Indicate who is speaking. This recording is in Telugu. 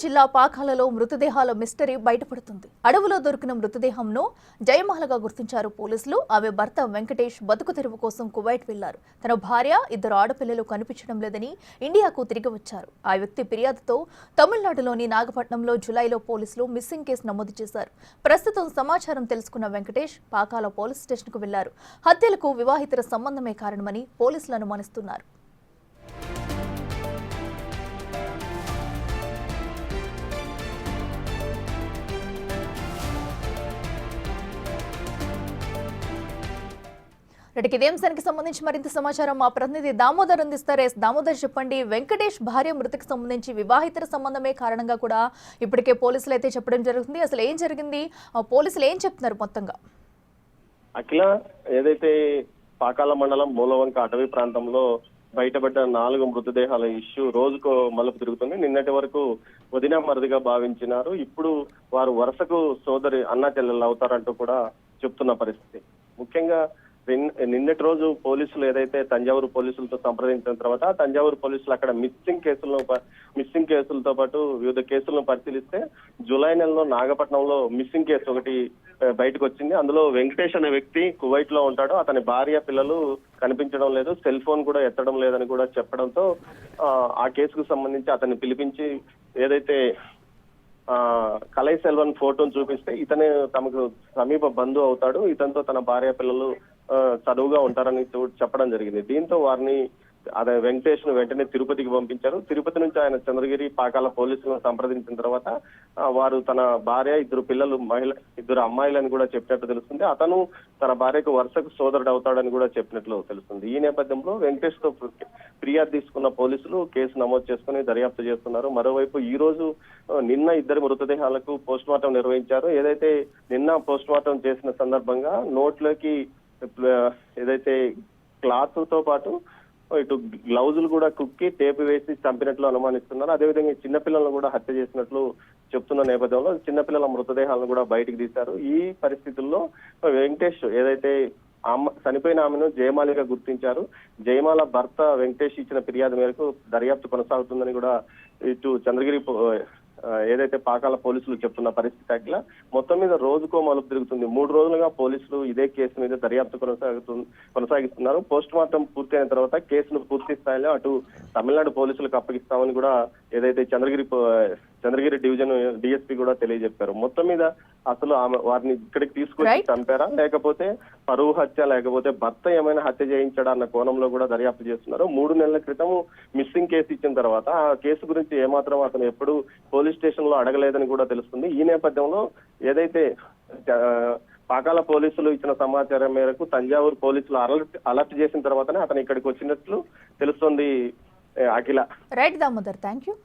Speaker 1: జిల్లా పాకాలలో మృతదేహాల మిస్టరీ బయటపడుతుంది. అడవులో దొరికిన మృతదేహంను జయమాలగా గుర్తించారు పోలీసులు. ఆమె భర్త వెంకటేష్ బతుకు తెరువు కోసం కువైట్ వెళ్లారు. తన భార్య, 2 ఆడపిల్లలు కనిపించడం లేదని ఇండియాకు తిరిగి వచ్చారు. ఆ వ్యక్తి ఫిర్యాదుతో తమిళనాడులోని నాగపట్నంలో జులైలో పోలీసులు మిస్సింగ్ కేసు నమోదు చేశారు. ప్రస్తుతం సమాచారం తెలుసుకున్న వెంకటేష్ పాకాల పోలీస్ స్టేషన్కు వెళ్లారు. హత్యలకు వివాహితర సంబంధమే కారణమని పోలీసులు అనుమానిస్తున్నారు. ఇదే అంశానికి సంబంధించి మరింత సమాచారం మా ప్రతినిధి దామోదర్ అందిస్తారు. దామోదర్, చెప్పండి, వెంకటేష్ భార్య మృతికి సంబంధించి వివాహితర సంబంధమే కారణంగా కూడా ఇప్పటికే పోలీసులు అయితే చెప్పడం జరుగుతుంది. అసలు ఏం జరిగింది, పోలీసులు ఏం చెప్తున్నారు మొత్తంగా?
Speaker 2: అఖిల, ఏదైతే పాకాల మండలం మూలవంక అటవీ ప్రాంతంలో బయటపడ్డ 4 మృతదేహాల ఇష్యూ రోజుకో మలుపు తిరుగుతుంది. నిన్నటి వరకు వదిన మరిదిగా భావించినారు. ఇప్పుడు వారు వరుసకు సోదరి అన్నా చెల్లెళ్ళు అవుతారంటూ కూడా చెప్తున్న పరిస్థితి. ముఖ్యంగా నిన్నటి రోజు పోలీసులు ఏదైతే తంజావూరు పోలీసులతో సంప్రదించిన తర్వాత తంజావూరు పోలీసులు అక్కడ మిస్సింగ్ కేసులతో పాటు వివిధ కేసులను పరిశీలిస్తే జూలై నెలలో నాగపట్నంలో మిస్సింగ్ కేసు ఒకటి బయటకు వచ్చింది. అందులో వెంకటేష్ అనే వ్యక్తి కువైట్ లో ఉంటాడు. అతని భార్య, పిల్లలు కనిపించడం లేదు, సెల్ ఫోన్ కూడా ఎత్తడం లేదని కూడా చెప్పడంతో ఆ కేసుకు సంబంధించి అతన్ని పిలిపించి ఏదైతే కలై సెల్వన్ ఫోటోను చూపిస్తే ఇతనే తమకు సమీప బంధువు అవుతాడు, ఇతనితో తన భార్య, పిల్లలు చదువుగా ఉంటారని చెప్పడం జరిగింది. దీంతో వారిని అదే వెంకటేష్ ను వెంటనే తిరుపతికి పంపించారు. తిరుపతి నుంచి ఆయన చంద్రగిరి పాకాల పోలీసులను సంప్రదించిన తర్వాత వారు తన భార్య, 2 పిల్లలు, 2 అమ్మాయిలని కూడా చెప్పినట్టు తెలుస్తుంది. అతను తన భార్యకు వరుసకు సోదరుడు అవుతాడని కూడా చెప్పినట్లు తెలుస్తుంది. ఈ నేపథ్యంలో వెంకటేష్ తో ఫిర్యాదు తీసుకున్న పోలీసులు కేసు నమోదు చేసుకుని దర్యాప్తు చేస్తున్నారు. మరోవైపు ఈ రోజు నిన్న 2 మృతదేహాలకు పోస్ట్ మార్టం నిర్వహించారు. ఏదైతే నిన్న పోస్ట్ మార్టం చేసిన సందర్భంగా నోట్లోకి ఏదైతే క్లాత్ తో పాటు ఇటు గ్లౌజులు కూడా కుక్కి టేపు వేసి చంపినట్లు అనుమానిస్తున్నారు. అదేవిధంగా చిన్నపిల్లలను కూడా హత్య చేసినట్లు చెప్తున్న నేపథ్యంలో చిన్నపిల్లల మృతదేహాలను కూడా బయటికి తీశారు. ఈ పరిస్థితుల్లో వెంకటేష్ ఏదైతే చనిపోయిన ఆమెను జయమాలిగా గుర్తించారు. జయమాల భర్త వెంకటేష్ ఇచ్చిన ఫిర్యాదు మేరకు దర్యాప్తు కొనసాగుతుందని కూడా ఇటు చంద్రగిరి ఏదైతే పాకాల పోలీసులు చెప్తున్న పరిస్థితి. అట్లా మొత్తం మీద రోజుకో మలుపు తిరుగుతుంది. 3 రోజులుగా పోలీసులు ఇదే కేసు మీద దర్యాప్తు కొనసాగిస్తున్నారు. పోస్ట్ మార్టం పూర్తయిన తర్వాత కేసును పూర్తి స్థాయిలో అటు తమిళనాడు పోలీసులకు అప్పగిస్తామని కూడా ఏదైతే చంద్రగిరి డివిజన్ డిఎస్పీ కూడా తెలియజెప్పారు. మొత్తం మీద అసలు వారిని ఇక్కడికి తీసుకొచ్చి చంపారా, లేకపోతే పరువు హత్య, లేకపోతే భర్త ఏమైనా హత్య చేయించాడా అన్న కోణంలో కూడా దర్యాప్తు చేస్తున్నారు. 3 నెలల క్రితం మిస్సింగ్ కేసు ఇచ్చిన తర్వాత ఆ కేసు గురించి ఏమాత్రం అతను ఎప్పుడు పోలీస్ స్టేషన్ లో అడగలేదని కూడా తెలుస్తుంది. ఈ నేపథ్యంలో ఏదైతే పాకాల పోలీసులు ఇచ్చిన సమాచారం మేరకు తంజావూరు పోలీసులు అలర్ట్ చేసిన తర్వాతనే అతను ఇక్కడికి వచ్చినట్లు తెలుస్తుంది. Akhila.
Speaker 1: Right Damodar, thank you.